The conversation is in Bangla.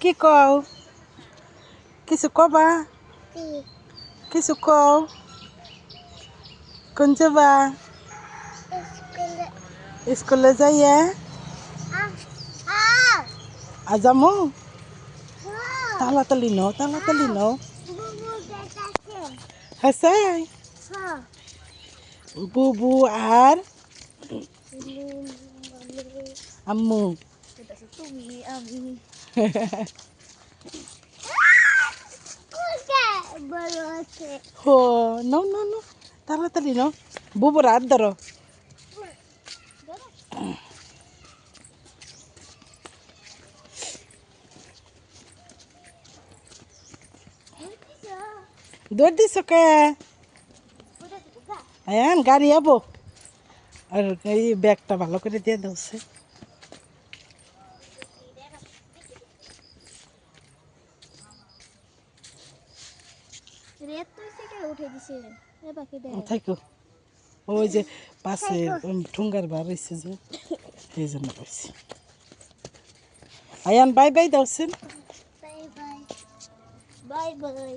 কি কও কিছু কবা কিছু কও কোন যাবা স্কুলে যাইয়া আজামু তাড়াতাড়ি নাও হাসাই বুবু আর আম্মু হো নাও তাড়াতাড়ি নাও বুবুর হাত ধরো দৌড় দিছ কে হ্যাঁ গাড়ি যাবো আর এই ব্যাগটা ভালো করে দিয়ে দাওছে থাকো ওই যে পাশে ঠুঙ্গার বার রয়েছে যে এই জন্য পাইছি আয়ান বাই বাই দাওছেন বাই বাই